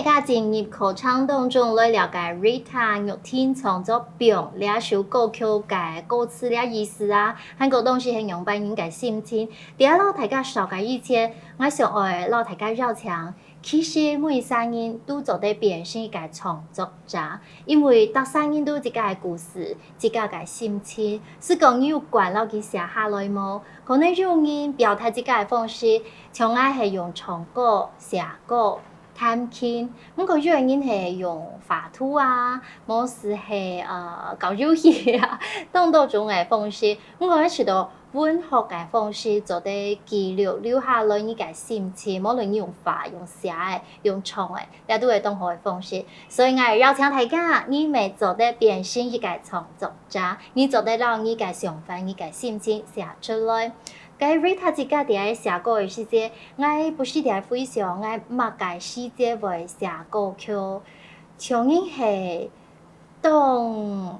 大家进入课程当中来了解 Rita 玉天创作表了首歌曲嘅歌词了意思啊，很多东西係用扮演嘅心情。第一老大家少嘅以前，我想愛老大家邀請，其實每聲音都做得變成一個創作者，因為每聲音都有自己嘅故事，自己嘅心情，是講你有關老佢寫下來冇？可能用人表達自己嘅方式，像我係用唱歌、寫歌。探傾，咁個有人係用畫圖啊，冇時係搞遊戲啊，等多種嘅方式。咁我一直到文學嘅方式做啲記錄，留下來你嘅心情，無論你用畫、用寫嘅、用唱嘅，你都係當好嘅方式。所以我邀請大家，你咪做得變成一個創作者，你做得讓你嘅想法、你嘅心情寫出來。該 Rita 自己喺寫歌嘅時節，我不是喺非常我默嘅時節為寫歌曲，像因係當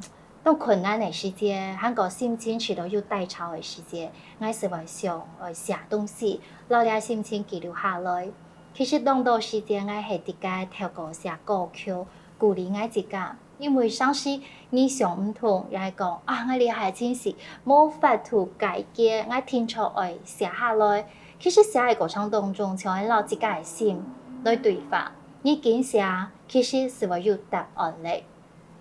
困難嘅時節，韓國心情處到要低潮嘅時節，我是為想寫東西，攞啲心情記錄下來。其實當到時節，我係自己透過寫歌曲鼓勵我自己。因為相信你想唔同，又係講啊，我哋係真是冇法度改嘅，我聽出愛寫下來。其實寫嘅過程當中，像係攞自己嘅心來對話。你緊寫，其實是為有答案嚟。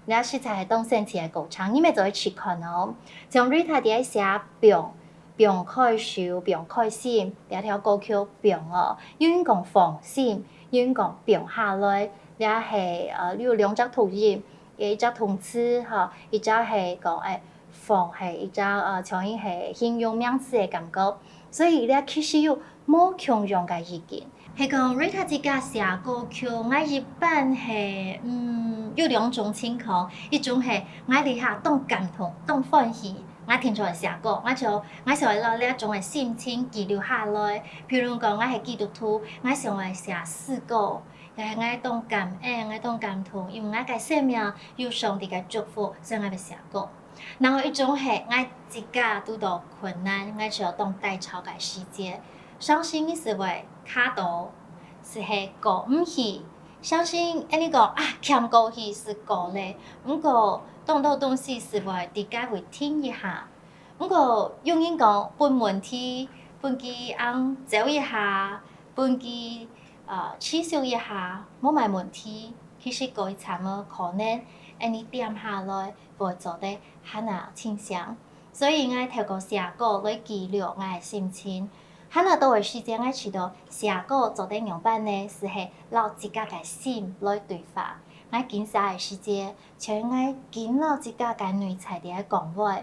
你係在當sen詞嘅過程，你咪就去看哦。像 Rita 啲寫不用開手，不用開心，第條歌曲不用哦。有人講放心，有人講不用下來，你係有兩隻圖音。一隻同詞嗬，一隻係講放係一隻像因係形容名詞嘅感覺，所以咧其實有冇強用嘅意見。係講 Rita 自己寫歌曲，我一般係有兩種情況，一種係我哋下當感動、當歡喜，我聽出嚟寫歌，我想攞呢一種嘅心情記錄下來。譬如講我係基督徒，我想嚟寫詩歌。係我當感恩，我當感動，因為我嘅生命有上帝嘅祝福，所以我要寫歌。然後一種係我自己遇到困難，我就當低潮嘅時節，相信你是會卡到，是係過唔去。相信你講啊，欠過去是過咧，不過當到東西是會自己會聽一下。不過有人講本問題，本佢走一下，本佢。取消一下冇乜問題，其實嗰一層嘅可能，你點下來會做得很清爽。所以我透過寫歌來記錄我嘅心情。很多嘅時間我知道寫歌做得樣板呢，是係攞自己嘅心來對話。我緊寫嘅時間，像我緊攞自己嘅內在嘅講話，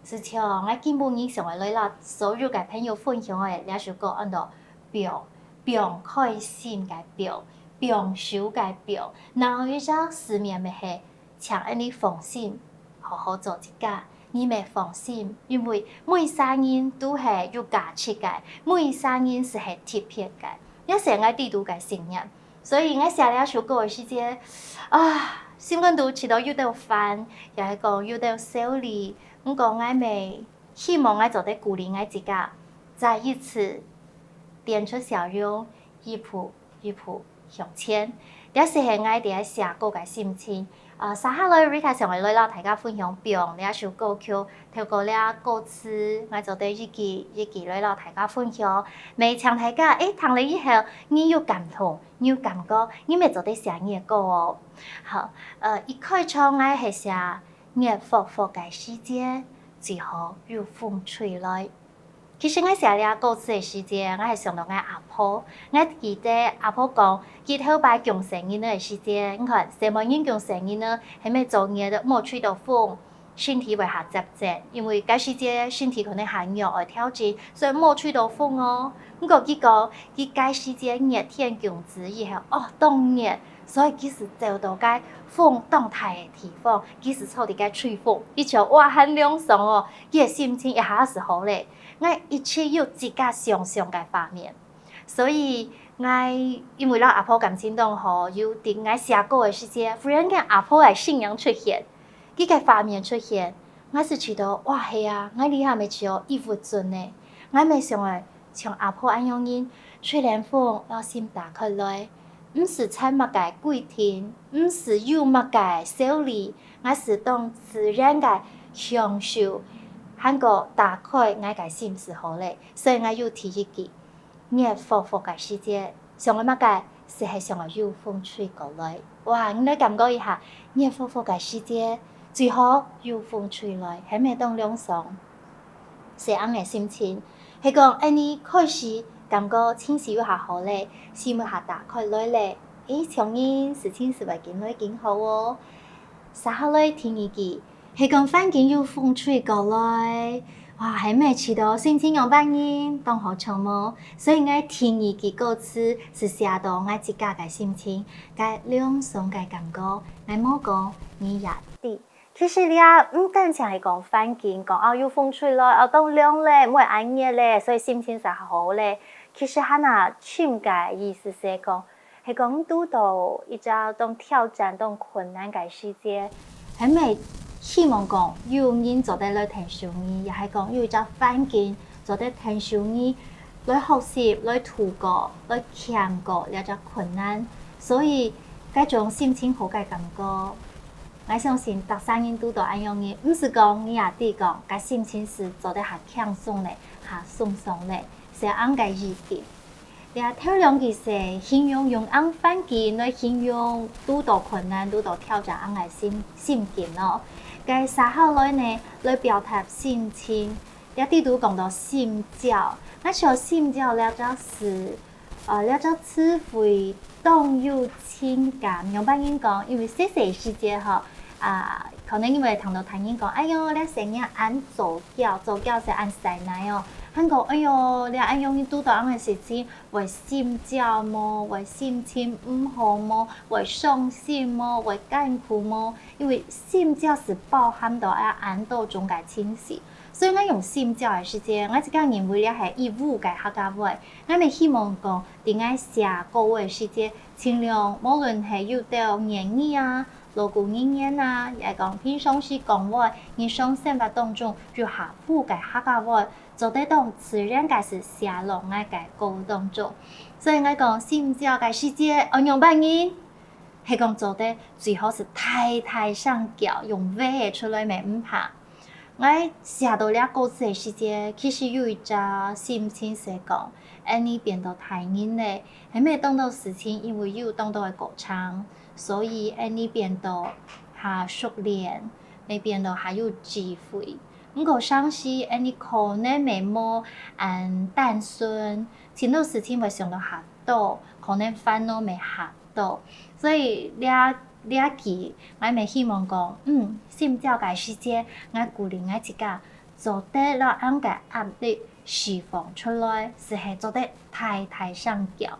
是像我基本以上嘅來攞所有嘅朋友分享嘅兩首歌按度表。不用開心嘅表，不用愁嘅表，然後一隻失眠咪係請你放心，好好做自己，你咪放心，因為每聲音都係有價值嘅，每聲音是係特別嘅，一成我地度嘅信任，所以我寫了一首歌嘅時節，心肝度吃到有得飯，又係講有得收利，我講我咪希望我做得鼓勵我自己，再一次。點出笑容，一步一步向前。這是係我哋寫歌嘅心情。接下來 Rita 上嚟攞大家分享表呢一首歌曲，透過呢歌詞，我做啲日記嚟攞大家分享。未請大家聽咗以後，你有感動，你有感覺，你咪做啲寫呢歌哦。好，一開場我係寫熱火火嘅時節，最後有風吹來。其實我寫呢歌詞嘅時節，我係想到我阿婆。我記得阿婆講，佢後擺強生日嘅時節，你看什麼人強生日呢？係咪做嘢都冇吹到風，身體會下雜質，因為嗰時節身體可能係弱而挑戰，所以冇吹到風哦。不過佢講，佢嗰時節熱天強子以後，當熱，所以佢是走到嗰風當大嘅地方，佢是坐喺嗰吹風，一瞧哇，很涼爽哦，佢嘅心情一下是好咧。我一切有自己想象嘅畫面，所以我因為阿婆感情當好，有啲我寫歌嘅時節，忽然間阿婆嘅信仰出現，佢嘅畫面出現，我是覺得哇係啊，我呢下咪似衣服盡呢，我咪想像阿婆一樣人，吹涼風，我心打開來，唔是采乜嘅规定，唔是有乜嘅小理，我是当自然嘅享受，한個打開我嘅心時候咧，所以我要提一句，熱火火嘅世界，上個乜嘅是上個有風吹過來，哇！你感覺一下，熱火火嘅世界最好有風吹來，係咪當涼爽？是咁嘅心情，係講你開始感覺情緒有下好咧，心有下打開來咧，從因事情是為見來見好哦，稍後來聽一句。係講環境有風吹過來，哇！係咪知道心情用半音當好唱麼？所以我聽一句歌詞是寫到我自家嘅心情，嘅涼爽嘅感覺，我冇講你也對。其實你啊，唔單淨係講環境，講有風吹來，當涼咧，唔會暗夜咧，所以心情就好咧。其實係那潛嘅意思係講，係講遇到一隻當挑戰、當困難嘅世界，係咪？希望講有人做得來聽上你，也係講有一隻環境做得聽上你，來學習、來度過、來強過呢隻困難，所以嗰種心情好嘅感覺，我相信大家人都安樣嘅，唔是講你也對講，個心情是做得下輕鬆咧，下鬆鬆咧，是按個意思。你啊，頭兩句是形容用按環境來形容遇到困難、遇到挑戰按個心境咯。嘅稍後來呢，來表達心情，一啲都講到心照。我說心照了就是了咗詞彙當有情感。用白人講，因為細世界嗬，可能因為聽到聽人講，哎喲，你成日按左腳，左腳是按細奶哦。韓國，哎喲，你按用你遇到咁嘅事情，為心照麼？為心情唔好麼？為傷心麼？為艱苦麼？因為心照是包含到按多種嘅情緒，所以我用心照嘅時間，我自家認為咧係義務嘅客家話，我咪希望講點解寫歌嘅時間，盡量無論係有到言語啊、鑼鼓語言啊，也講平常時講話，日常生活當中要合乎嘅客家話。做得到自然嘅是寫落我嘅歌當中，所以我講心照嘅世界，我用白人係講做得最好是太太上腳，用畫出來咪唔怕。我寫到了歌詞嘅時間，其實有一隻心情係講，你變到太硬咧，係咪當到事情，因為有當到嘅歌唱，所以你變到下熟練，你變到下有智慧。唔過上司，你可能未冇單純，前度事情會想到下多，可能煩惱未下多，所以呢期我咪希望講，心照嘅世界，我鼓勵我自家做得了按個壓力釋放出來，是係做得太太上腳，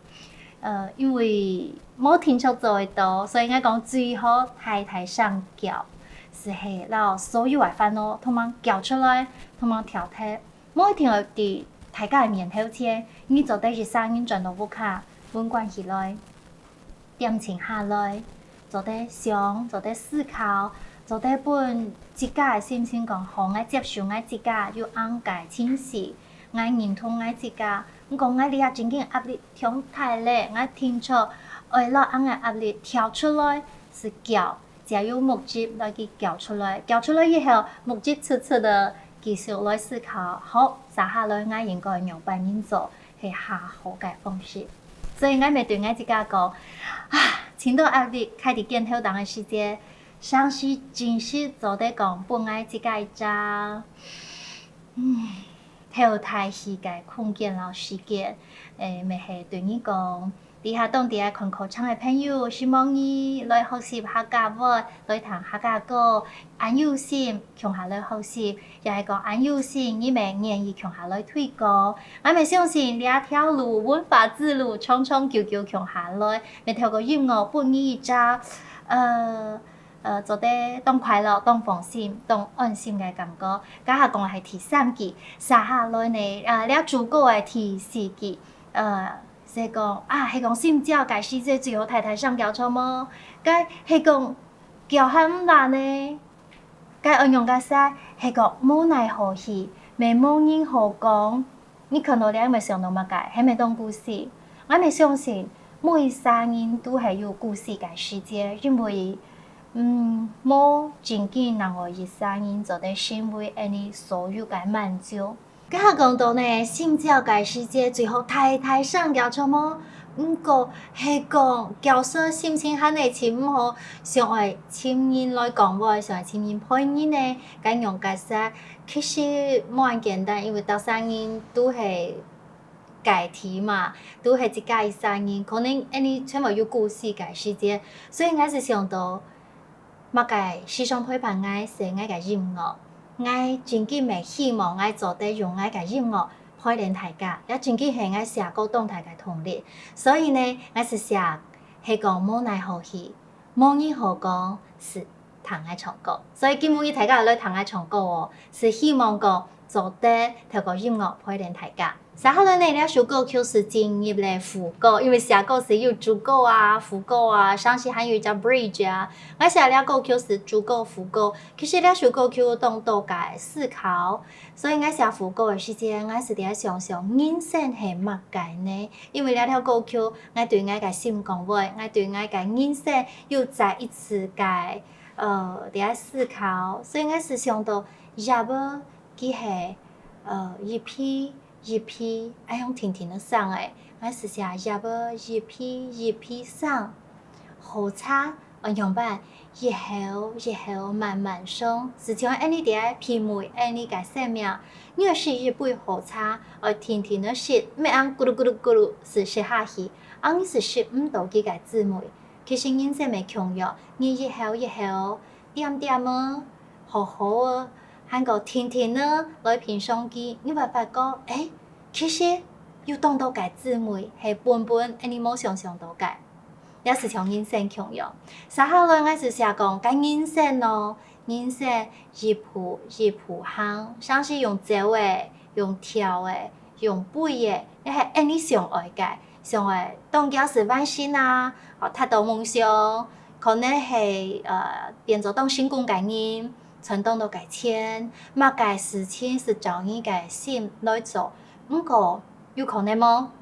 因為冇天數做得到，所以我講最好太太上腳。是係，然後所有嘅煩惱，同埋叫出來，同埋調剔，每一天要喺大家嘅面頭前，你做得是聲音轉到屋卡，穩關起來，點靜下來，做得想，做得思考，做得本自家嘅心情講好，我接受我自家，要按個情緒，我認同我自家，我講我呢下真正壓力太大咧，我聽出，為了按個壓力跳出來是叫。只要有目的來去教出來，教出來以後，目的處處的繼續來思考，好，接下來我應該用白人做係下好嘅方式。所以我咪對我自家講，前度壓力開始見頭當嘅時間，上司真是做得講本愛自家一隻，淘汰時間空間咯時間，咪係對你講。底下當地嘅看歌唱嘅朋友，希望你來學習客家話，來彈客家歌，按有心共下來學習，又係講按有心，你咪願意共下來推廣。我咪相信呢一條路文化之路，長長久久共下來，咪透過音樂伴你一隻，做得當快樂、當放心、當安心嘅感覺。家下講係第三季，接下來呢，呢主歌係第四季，係講係講心照嘅世界最好太太上腳錯麼？該係講腳係唔難呢？該按用嘅曬係講無奈何去，未冇人好講。你看到你係咪想到乜嘅？係咪當故事？我咪相信每3人都係有故事嘅世界，因為冇真正能夠一3人做得成為你所有嘅滿足。咁下講到呢，性交嘅世界最後太上交錯麼？過係講教唆心情很係真唔好，上愛親人來講話，上愛親人配人呢，咁用解釋其實冇咁簡單，因為到3人都係解題嘛，都係一家一3人，可能你全部有故事嘅世界，所以我是想到乜嘅時尚配伴我是我嘅音樂，我真嘅未希望我做得用我嘅音樂陪伴大家，也真嘅係我寫歌動大家同理，所以呢，我是寫係講冇奈何戲，冇人好講是彈愛唱歌，所以今日大家來彈愛唱歌哦，是希望講做得透過音樂陪伴大家。接下來呢，呢首歌曲是進入咧副歌，因為寫歌是有主歌啊、副歌啊，上次還有一隻 bridge 啊。我寫呢歌曲是主歌、副歌，其實呢首歌曲當到嘅思考，所以我寫副歌嘅時間，我是喺想想人生係乜嘅呢？因為呢條歌曲，我對我嘅心講話，我對我嘅人生又再一次嘅喺思考，所以我是想到也無佢係一批愛用甜甜的上誒，我是寫也無一批上，好差用版以後慢慢送，是像你哋皮梅你嘅生命，你是一杯好茶，甜甜的食，咩按咕嚕咕嚕咕嚕是食下去，你是食唔到佢嘅滋味，其實人生未強弱，你以後點點啊，好好啊。韓國甜甜呢來品上機，你會發覺其實有當到嘅滋味係本你冇想到嘅，也是從人生強弱。接下來我是寫講人生咯，人生一步行，像是用走誒，用跳誒，用背誒，你係你想愛嘅，當家是萬幸啊，達到夢想，可能係變做當成功嘅人。成功到嘅錢，乜嘅事情是照你嘅心來做，不過有可能麼？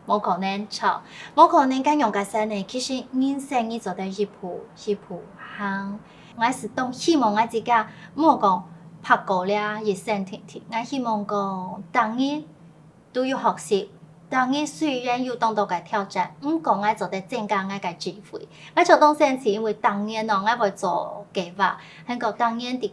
冇可能錯，冇可能咁用嘅生呢？其實人生你做得一步行，我是當希望我自己唔好講拍過了一生甜甜，我希望講當然都要學習。當然雖然有當到嘅挑戰，不過我做得增加我嘅智慧。我做當生詞，因為當年我會做計劃，韓國當年啲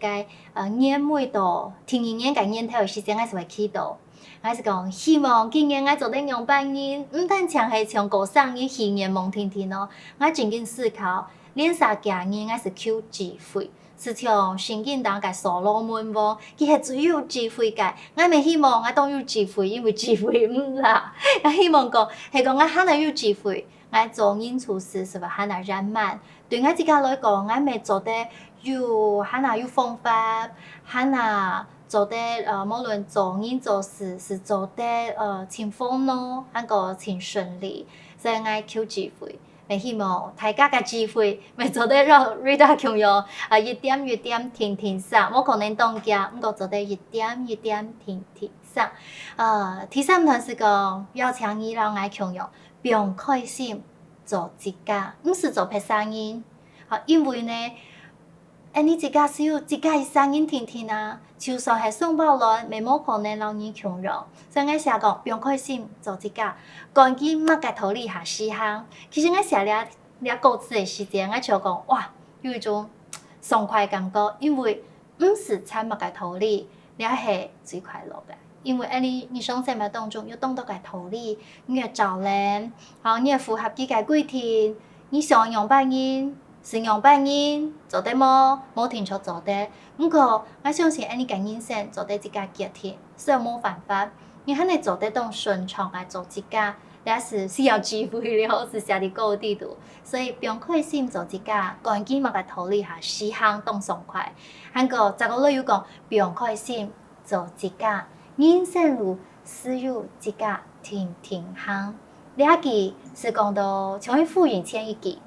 個年尾到聽一年嘅年頭嘅時間，我是會去到。我是講希望今年我做得200年，唔單淨係從過生日喜年夢甜甜咯，我真正思考連啥家年我是求智慧。是像聖經當嘅所羅門王，佢係最有智慧嘅。我咪希望我當有智慧，因為智慧唔啦。我希望講係講我很係有智慧，我做人處事是咪很係圓滿？對我自己來講，我咪做得有很係有方法，很係做得無論做人做事是做得輕鬆咯，很個輕順利，所以我求智慧。希望大家嘅智慧咪做得讓 Rita 強弱一點甜甜上，冇可能當家，不過做得一點甜甜上。第三段是講邀請你讓我強弱，不用開心做自家，唔是做別生人。因為呢，你自家是有自家嘅生人甜甜啊，就算係送包來，咪冇可能讓你強弱。所以我成日講，不用開心做自家，趕緊乜嘅逃離下思鄉。其實我寫了歌詞嘅時間，我就講哇，有一種爽快感覺，因為唔是參乜嘅逃離，你係最快樂嘅。因為你生活當中有當到嘅逃離，你嘅照靚，你係符合佢嘅規定，你想200年。是200年做得冇停錯做得，不過我相信你嘅人生做得自家決定，所以冇辦法。你肯定做得當順暢來做自家，也是需要智慧了，是寫啲高啲度。所以不用開心做自家，趕緊乜嘅逃離下思鄉當爽快。韓國十個女有講，不用開心做自家，人生路只有自家甜甜行。呢一句是講到像去敷衍前一句。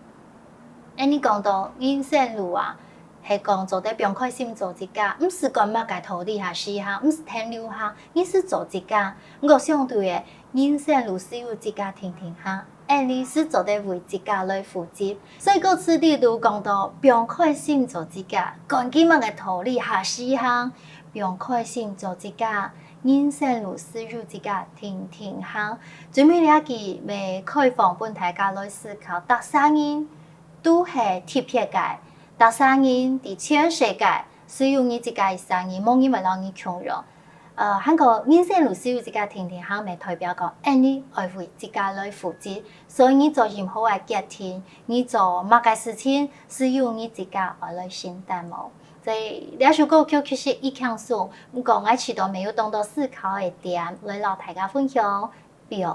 你講到人生路啊，係講做得不用開心做自家，唔是講乜嘅逃離下思鄉，唔是停留下，你是做自家。我相對嘅人生路是有自家甜甜行。安尼是做得为自家来负责。所以个次地都讲到，不用开心做自家，赶紧嘛个道理下四项，不用开心做自家。人生如丝如自家天天行，最尾了记未开放本大家来思考，达三人都是特别嘅，达三人伫全世界只有你自家的生意，冇人会让你穷人。韩国人生如丝如自家天天行，咪代表讲，你爱为自家来负责，所以你做任何嘅决定，你做乜嘅事情，是由你自家而来承担冇。所以呢首歌曲其实一腔颂，不过我迟到没有懂得思考的点，来老大家分享，比如。